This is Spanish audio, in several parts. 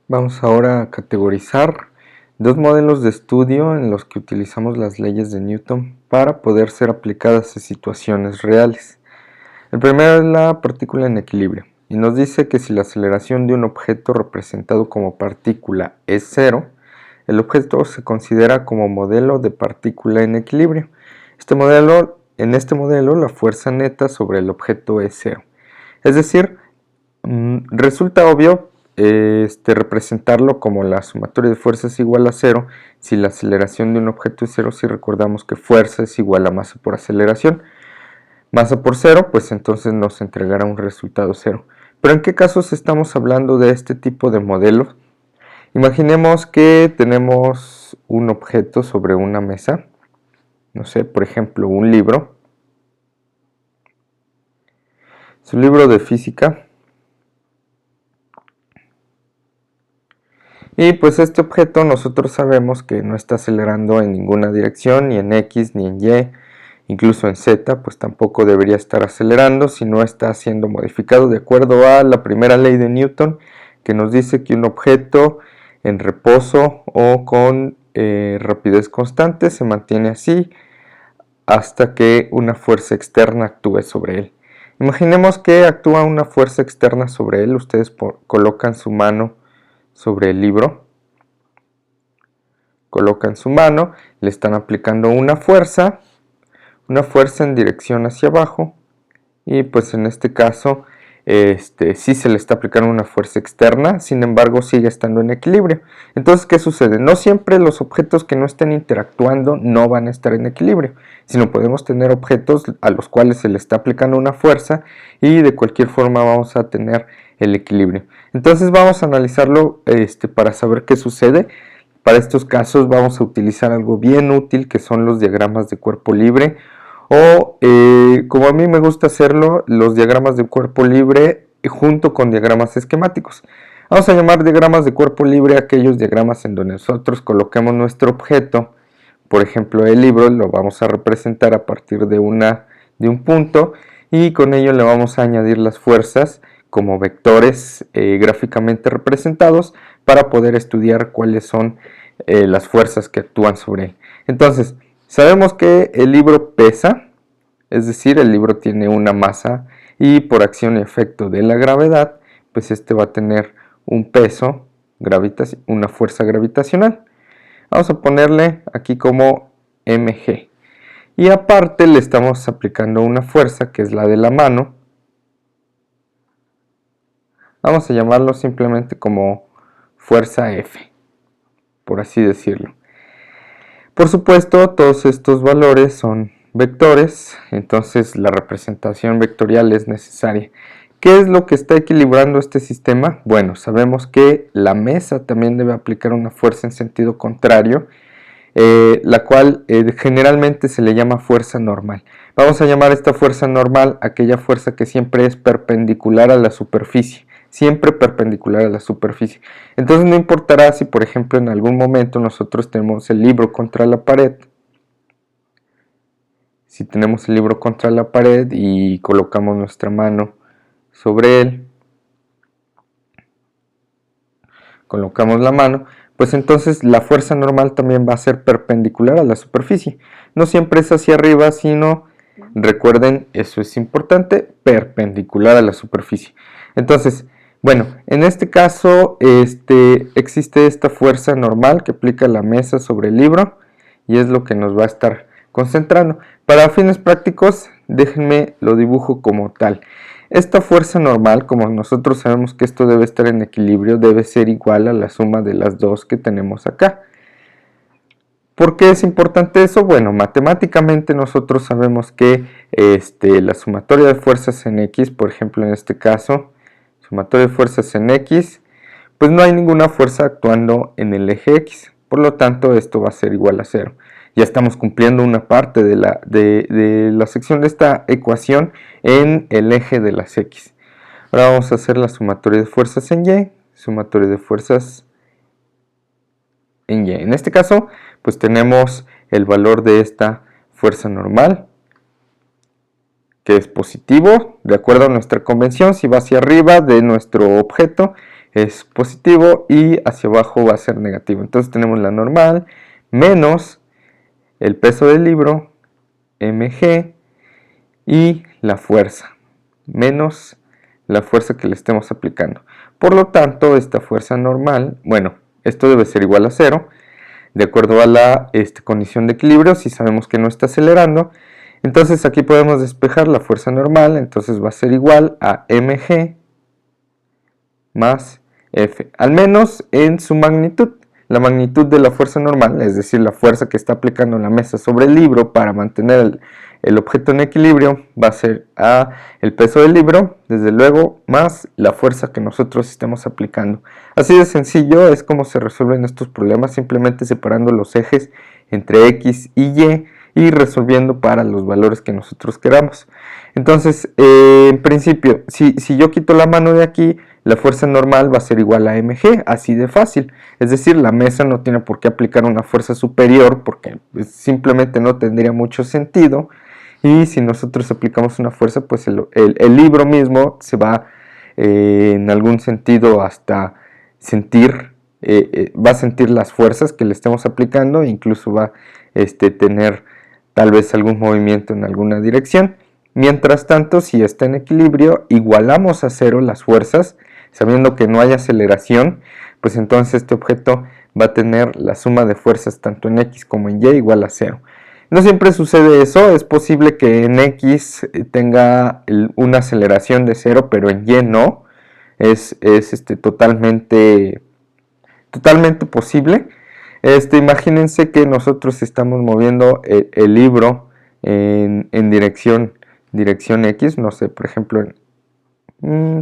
Vamos ahora a categorizar dos modelos de estudio en los que utilizamos las leyes de Newton para poder ser aplicadas a situaciones reales. El primero es la partícula en equilibrio y nos dice que si la aceleración de un objeto representado como partícula es cero, el objeto se considera como modelo de partícula en equilibrio. En este modelo la fuerza neta sobre el objeto es cero. Es decir, resulta obvio representarlo como la sumatoria de fuerzas igual a cero si la aceleración de un objeto es cero, si recordamos que fuerza es igual a masa por aceleración. Masa por cero, pues entonces nos entregará un resultado cero. Pero ¿en qué casos estamos hablando de este tipo de modelos? Imaginemos que tenemos un objeto sobre una mesa, no sé, por ejemplo, un libro. Es un libro de física. Y pues este objeto nosotros sabemos que no está acelerando en ninguna dirección, ni en X, ni en Y, incluso en Z, pues tampoco debería estar acelerando si no está siendo modificado de acuerdo a la primera ley de Newton, que nos dice que un objeto en reposo o con rapidez constante se mantiene así hasta que una fuerza externa actúe sobre él. Imaginemos que actúa una fuerza externa sobre él. Ustedes colocan su mano sobre el libro, colocan su mano, le están aplicando una fuerza en dirección hacia abajo, y pues en este caso sí se le está aplicando una fuerza externa, sin embargo sigue estando en equilibrio. Entonces, ¿qué sucede? No siempre los objetos que no estén interactuando no van a estar en equilibrio, sino podemos tener objetos a los cuales se le está aplicando una fuerza y de cualquier forma vamos a tener el equilibrio. Entonces vamos a analizarlo para saber qué sucede. Para estos casos vamos a utilizar algo bien útil, que son los diagramas de cuerpo libre, o como a mí me gusta hacerlo, los diagramas de cuerpo libre junto con diagramas esquemáticos. Vamos a llamar diagramas de cuerpo libre a aquellos diagramas en donde nosotros coloquemos nuestro objeto. Por ejemplo, el libro lo vamos a representar a partir de un punto, y con ello le vamos a añadir las fuerzas como vectores gráficamente representados para poder estudiar cuáles son las fuerzas que actúan sobre él. Entonces, sabemos que el libro pesa, es decir, el libro tiene una masa y por acción y efecto de la gravedad, pues este va a tener un peso, una fuerza gravitacional. Vamos a ponerle aquí como mg. Y aparte le estamos aplicando una fuerza que es la de la mano. Vamos a llamarlo simplemente como fuerza F, por así decirlo. Por supuesto, todos estos valores son vectores, entonces la representación vectorial es necesaria. ¿Qué es lo que está equilibrando este sistema? Bueno, sabemos que la mesa también debe aplicar una fuerza en sentido contrario, la cual generalmente se le llama fuerza normal. Vamos a llamar esta fuerza normal aquella fuerza que siempre es perpendicular a la superficie. Siempre perpendicular a la superficie. Entonces no importará si, por ejemplo, en algún momento nosotros tenemos el libro contra la pared. Si tenemos el libro contra la pared y colocamos nuestra mano sobre él, colocamos la mano, pues entonces la fuerza normal también va a ser perpendicular a la superficie. No siempre es hacia arriba, sino, recuerden, eso es importante, perpendicular a la superficie. Entonces, bueno, en este caso existe esta fuerza normal que aplica la mesa sobre el libro y es lo que nos va a estar concentrando. Para fines prácticos, déjenme lo dibujo como tal. Esta fuerza normal, como nosotros sabemos que esto debe estar en equilibrio, debe ser igual a la suma de las dos que tenemos acá. ¿Por qué es importante eso? Bueno, matemáticamente nosotros sabemos que la sumatoria de fuerzas en X, por ejemplo en este caso, sumatoria de fuerzas en X, pues no hay ninguna fuerza actuando en el eje X, por lo tanto esto va a ser igual a 0. Ya estamos cumpliendo una parte de la sección de esta ecuación en el eje de las X. Ahora vamos a hacer la sumatoria de fuerzas en Y, sumatoria de fuerzas en Y. En este caso, pues tenemos el valor de esta fuerza normal, que es positivo, de acuerdo a nuestra convención. Si va hacia arriba de nuestro objeto, es positivo y hacia abajo va a ser negativo. Entonces tenemos la normal menos el peso del libro, mg, y la fuerza, menos la fuerza que le estemos aplicando. Por lo tanto, esta fuerza normal, bueno, esto debe ser igual a 0, de acuerdo a la condición de equilibrio, si sabemos que no está acelerando. Entonces aquí podemos despejar la fuerza normal, entonces va a ser igual a mg más F, al menos en su magnitud. La magnitud de la fuerza normal, es decir, la fuerza que está aplicando la mesa sobre el libro para mantener el objeto en equilibrio, va a ser a el peso del libro, desde luego, más la fuerza que nosotros estemos aplicando. Así de sencillo es como se resuelven estos problemas, simplemente separando los ejes entre X y Y resolviendo para los valores que nosotros queramos. Entonces, en principio, si yo quito la mano de aquí, la fuerza normal va a ser igual a mg, así de fácil. Es decir, la mesa no tiene por qué aplicar una fuerza superior porque simplemente no tendría mucho sentido. Y si nosotros aplicamos una fuerza, pues el libro mismo se va en algún sentido hasta sentir, va a sentir las fuerzas que le estemos aplicando e incluso va a tener tal vez algún movimiento en alguna dirección. Mientras tanto, si está en equilibrio, igualamos a 0 las fuerzas, sabiendo que no hay aceleración, pues entonces este objeto va a tener la suma de fuerzas tanto en X como en Y igual a 0. No siempre sucede eso, es posible que en X tenga una aceleración de 0, pero en Y no, es totalmente posible. Imagínense que nosotros estamos moviendo el libro en dirección X, no sé, por ejemplo,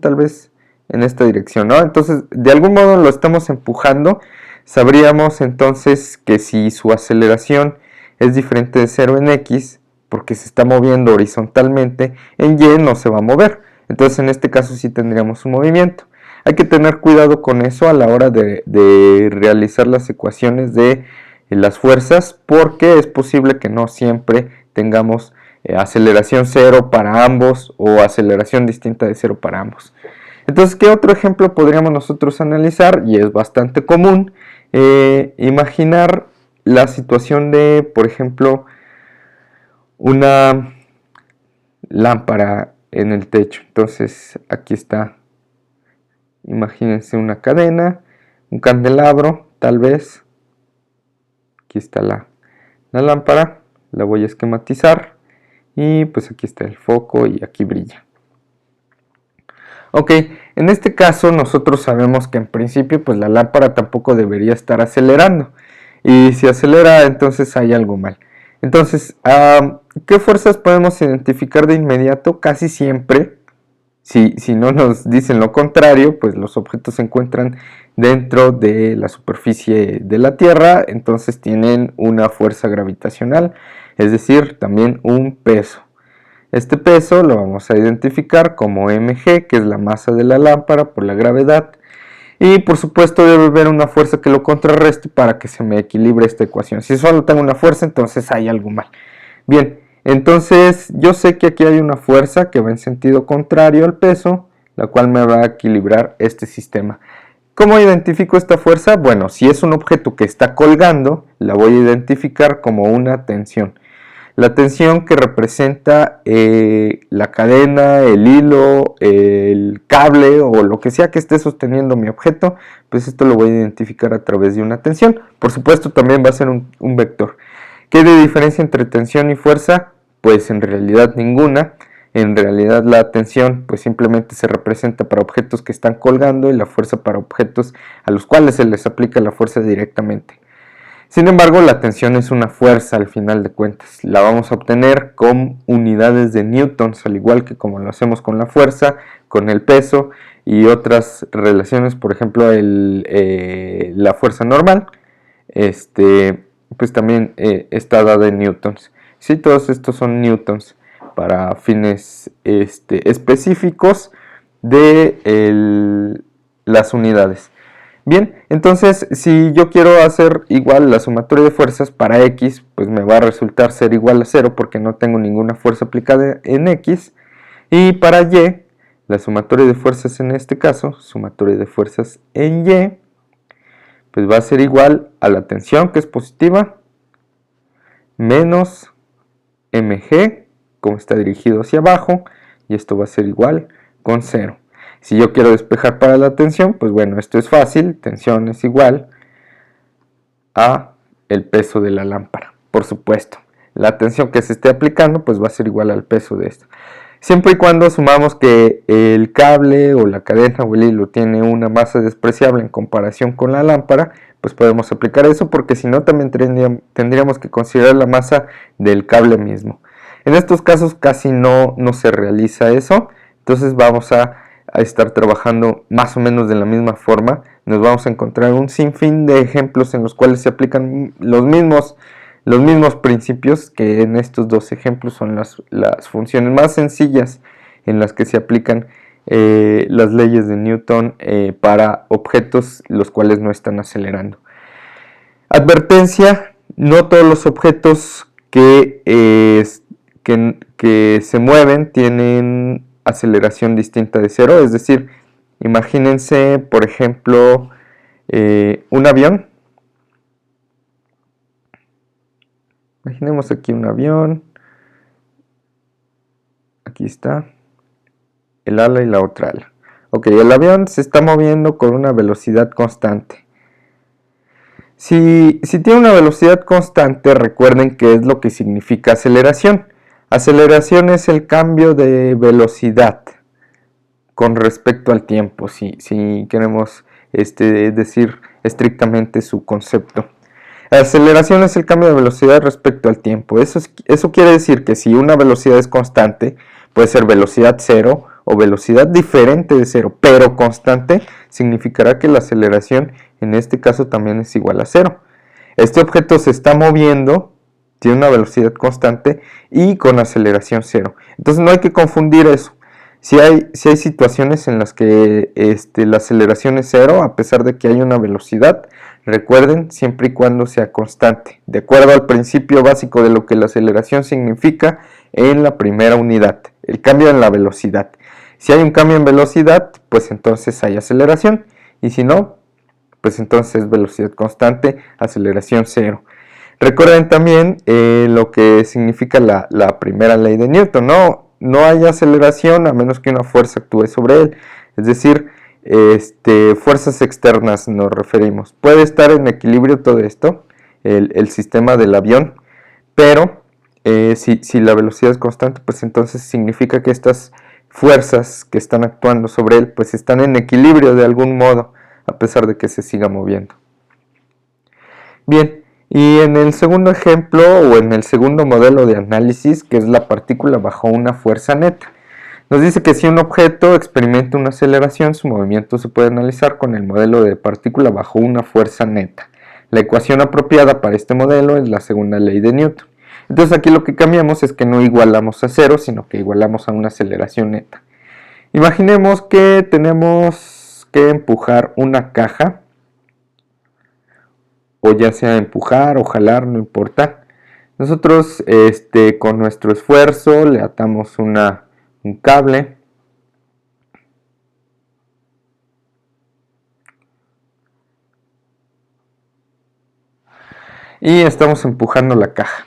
tal vez en esta dirección, ¿no? Entonces, de algún modo lo estamos empujando. Sabríamos entonces que si su aceleración es diferente de 0 en X, porque se está moviendo horizontalmente, en Y no se va a mover. Entonces, en este caso sí tendríamos un movimiento. Hay que tener cuidado con eso a la hora de realizar las ecuaciones de las fuerzas, porque es posible que no siempre tengamos aceleración 0 para ambos o aceleración distinta de 0 para ambos. Entonces, ¿qué otro ejemplo podríamos nosotros analizar? Y es bastante común imaginar la situación de, por ejemplo, una lámpara en el techo. Entonces, aquí está. Imagínense una cadena, un candelabro, tal vez. Aquí está la lámpara, la voy a esquematizar y pues aquí está el foco y aquí brilla. Ok, en este caso nosotros sabemos que en principio pues la lámpara tampoco debería estar acelerando, y si acelera entonces hay algo mal. Entonces, ¿qué fuerzas podemos identificar de inmediato? Casi siempre, si no nos dicen lo contrario, pues los objetos se encuentran dentro de la superficie de la Tierra, entonces tienen una fuerza gravitacional, es decir, también un peso. Este peso lo vamos a identificar como mg, que es la masa de la lámpara por la gravedad, y por supuesto debe haber una fuerza que lo contrarreste para que se me equilibre esta ecuación. Si solo tengo una fuerza, entonces hay algo mal. Bien, entonces yo sé que aquí hay una fuerza que va en sentido contrario al peso, la cual me va a equilibrar este sistema. ¿Cómo identifico esta fuerza? Bueno, si es un objeto que está colgando, la voy a identificar como una tensión. La tensión que representa la cadena, el hilo, el cable o lo que sea que esté sosteniendo mi objeto, pues esto lo voy a identificar a través de una tensión. Por supuesto también va a ser un vector. ¿Qué hay de diferencia entre tensión y fuerza? Pues en realidad ninguna. En realidad la tensión pues simplemente se representa para objetos que están colgando y la fuerza para objetos a los cuales se les aplica la fuerza directamente. Sin embargo, la tensión es una fuerza al final de cuentas. La vamos a obtener con unidades de newtons, al igual que como lo hacemos con la fuerza, con el peso y otras relaciones, por ejemplo la fuerza normal, pues también está dada en newtons. Sí, todos estos son newtons para fines específicos de las unidades. Bien, entonces si yo quiero hacer igual la sumatoria de fuerzas para X, pues me va a resultar ser igual a 0 porque no tengo ninguna fuerza aplicada en X. Y para Y la sumatoria de fuerzas en este caso, sumatoria de fuerzas en Y, pues va a ser igual a la tensión, que es positiva, menos mg, como está dirigido hacia abajo, y esto va a ser igual con 0. Si yo quiero despejar para la tensión, pues bueno, esto es fácil, tensión es igual a el peso de la lámpara, por supuesto. La tensión que se esté aplicando, pues va a ser igual al peso de esto. Siempre y cuando asumamos que el cable o la cadena o el hilo tiene una masa despreciable en comparación con la lámpara, pues podemos aplicar eso, porque si no también tendríamos que considerar la masa del cable mismo. En estos casos casi no se realiza eso, entonces vamos a estar trabajando más o menos de la misma forma. Nos vamos a encontrar un sinfín de ejemplos en los cuales se aplican los mismos principios, que en estos dos ejemplos son las funciones más sencillas en las que se aplican las leyes de Newton para objetos los cuales no están acelerando. Advertencia: no todos los objetos que se mueven tienen aceleración distinta de cero. Es decir, imagínense por ejemplo un avión. Imaginemos aquí un avión, aquí está el ala y la otra ala. Ok, el avión se está moviendo con una velocidad constante. Si tiene una velocidad constante, recuerden qué es lo que significa aceleración. Aceleración es el cambio de velocidad con respecto al tiempo, si queremos decir estrictamente su concepto. La aceleración es el cambio de velocidad respecto al tiempo. Eso quiere decir que si una velocidad es constante, puede ser velocidad cero o velocidad diferente de cero, pero constante, significará que la aceleración en este caso también es igual a cero. Este objeto se está moviendo, tiene una velocidad constante y con aceleración cero. Entonces no hay que confundir eso. Si hay situaciones en las que la aceleración es cero, a pesar de que hay una velocidad, recuerden, siempre y cuando sea constante, de acuerdo al principio básico de lo que la aceleración significa en la primera unidad, el cambio en la velocidad. Si hay un cambio en velocidad, pues entonces hay aceleración, y si no, pues entonces es velocidad constante, aceleración cero. Recuerden también lo que significa la primera ley de Newton, no hay aceleración a menos que una fuerza actúe sobre él, es decir, fuerzas externas nos referimos. Puede estar en equilibrio todo esto, el sistema del avión, pero si la velocidad es constante, pues entonces significa que estas fuerzas que están actuando sobre él, pues están en equilibrio de algún modo, a pesar de que se siga moviendo. Bien. Y en el segundo ejemplo, o en el segundo modelo de análisis, que es la partícula bajo una fuerza neta, nos dice que si un objeto experimenta una aceleración, su movimiento se puede analizar con el modelo de partícula bajo una fuerza neta. La ecuación apropiada para este modelo es la segunda ley de Newton. Entonces aquí lo que cambiamos es que no igualamos a cero, sino que igualamos a una aceleración neta. Imaginemos que tenemos que empujar una caja, o ya sea empujar o jalar, no importa. Nosotros con nuestro esfuerzo le atamos un cable y estamos empujando la caja.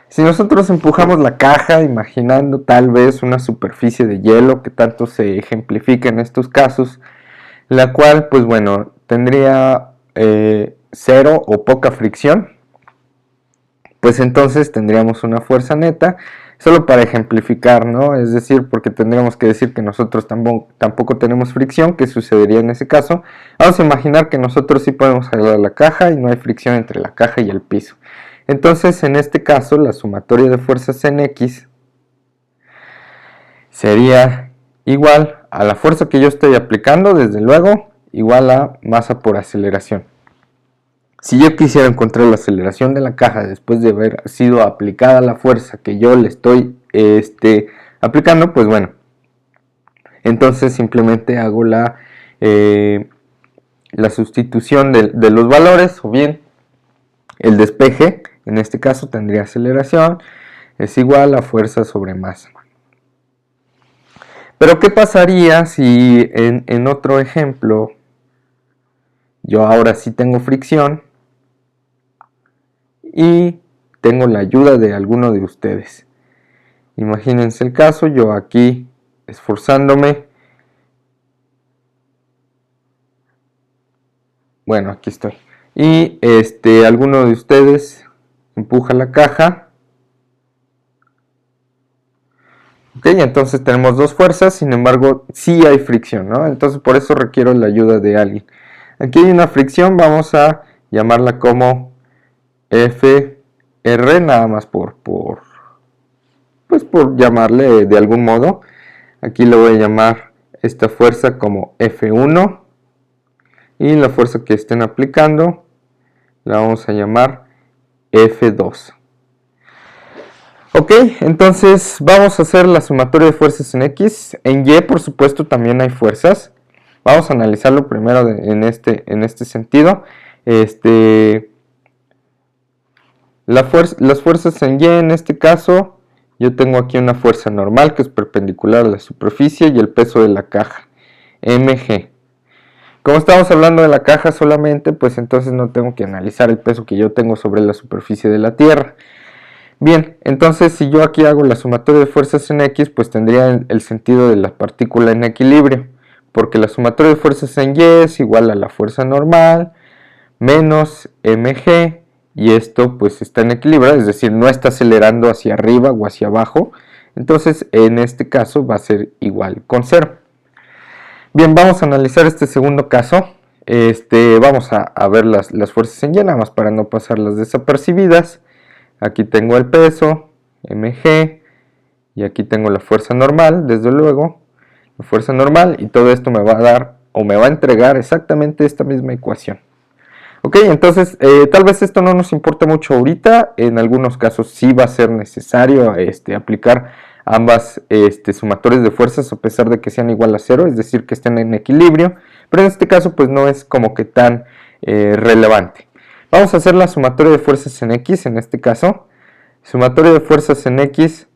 Si nosotros empujamos la caja imaginando tal vez una superficie de hielo, que tanto se ejemplifica en estos casos, la cual pues bueno tendría cero o poca fricción, pues entonces tendríamos una fuerza neta, solo para ejemplificar, ¿no? Es decir, porque tendríamos que decir que nosotros tampoco tenemos fricción, ¿qué sucedería en ese caso? Vamos a imaginar que nosotros sí podemos jalar la caja y no hay fricción entre la caja y el piso. Entonces en este caso la sumatoria de fuerzas en X sería igual a la fuerza que yo estoy aplicando, desde luego, igual a masa por aceleración. Si yo quisiera encontrar la aceleración de la caja después de haber sido aplicada la fuerza que yo le estoy aplicando, pues bueno, entonces simplemente hago la sustitución de los valores, o bien el despeje, en este caso tendría aceleración, es igual a fuerza sobre masa. Pero ¿qué pasaría si en otro ejemplo yo ahora sí tengo fricción y tengo la ayuda de alguno de ustedes? Imagínense el caso, yo aquí esforzándome. Bueno, aquí estoy. Y alguno de ustedes empuja la caja. Ok, entonces tenemos dos fuerzas, sin embargo, sí hay fricción, ¿no? Entonces por eso requiero la ayuda de alguien. Aquí hay una fricción, vamos a llamarla como FR, nada más por llamarle de algún modo. Aquí le voy a llamar esta fuerza como F1 y la fuerza que estén aplicando la vamos a llamar F2. Ok, entonces vamos a hacer la sumatoria de fuerzas en X. En Y, por supuesto, también hay fuerzas. Vamos a analizarlo primero en este sentido. Las fuerzas en Y, en este caso, yo tengo aquí una fuerza normal que es perpendicular a la superficie y el peso de la caja, mg. Como estamos hablando de la caja solamente, pues entonces no tengo que analizar el peso que yo tengo sobre la superficie de la Tierra. Bien, entonces si yo aquí hago la sumatoria de fuerzas en X, pues tendría el sentido de la partícula en equilibrio, porque la sumatoria de fuerzas en Y es igual a la fuerza normal menos mg, y esto pues está en equilibrio, es decir, no está acelerando hacia arriba o hacia abajo, entonces en este caso va a ser igual con 0. Bien, vamos a analizar este segundo caso. Vamos a ver las fuerzas en Y, nada más para no pasarlas desapercibidas. Aquí tengo el peso, mg, y aquí tengo la fuerza normal, desde luego, la fuerza normal, y todo esto me va a dar, o me va a entregar exactamente esta misma ecuación. Ok, entonces tal vez esto no nos importa mucho ahorita, en algunos casos sí va a ser necesario aplicar ambas sumatorias de fuerzas a pesar de que sean igual a 0, es decir, que estén en equilibrio, pero en este caso pues no es como que tan relevante. Vamos a hacer la sumatoria de fuerzas en X en este caso. Sumatoria de fuerzas en X.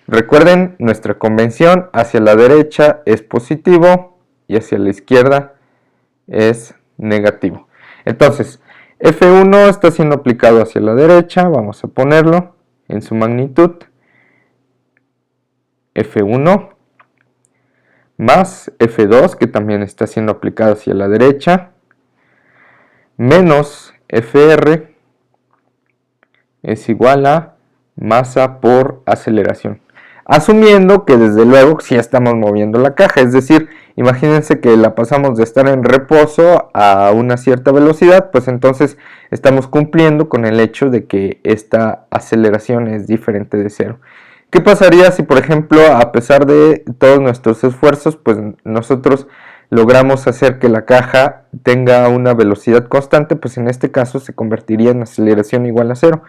Recuerden nuestra convención, hacia la derecha es positivo y hacia la izquierda es negativo. Entonces, F1 está siendo aplicado hacia la derecha, vamos a ponerlo en su magnitud, F1 más F2, que también está siendo aplicado hacia la derecha, menos Fr es igual a masa por aceleración. Asumiendo que desde luego sí estamos moviendo la caja, es decir, imagínense que la pasamos de estar en reposo a una cierta velocidad, pues entonces estamos cumpliendo con el hecho de que esta aceleración es diferente de 0. ¿Qué pasaría si, por ejemplo, a pesar de todos nuestros esfuerzos, pues nosotros logramos hacer que la caja tenga una velocidad constante? Pues en este caso se convertiría en aceleración igual a 0.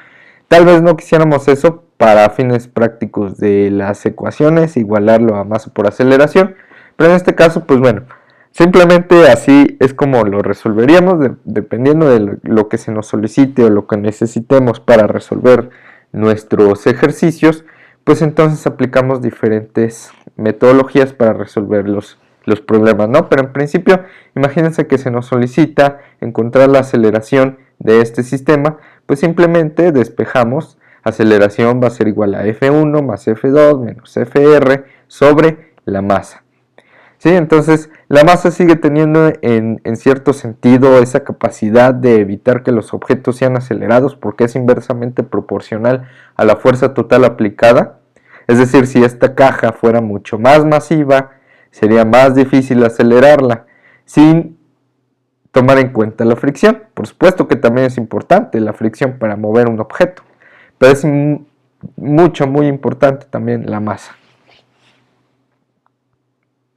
Tal vez no quisiéramos eso para fines prácticos de las ecuaciones, igualarlo a masa por aceleración, pero en este caso, pues bueno, simplemente así es como lo resolveríamos, dependiendo de lo que se nos solicite o lo que necesitemos para resolver nuestros ejercicios, pues entonces aplicamos diferentes metodologías para resolver los problemas, ¿no? Pero en principio, imagínense que se nos solicita encontrar la aceleración de este sistema, pues simplemente despejamos, aceleración va a ser igual a F1 más F2 menos Fr sobre la masa. ¿Sí? Entonces la masa sigue teniendo en cierto sentido esa capacidad de evitar que los objetos sean acelerados porque es inversamente proporcional a la fuerza total aplicada. Es decir, si esta caja fuera mucho más masiva, sería más difícil acelerarla sin tomar en cuenta la fricción. Por supuesto que también es importante la fricción para mover un objeto, pero es muy importante también la masa.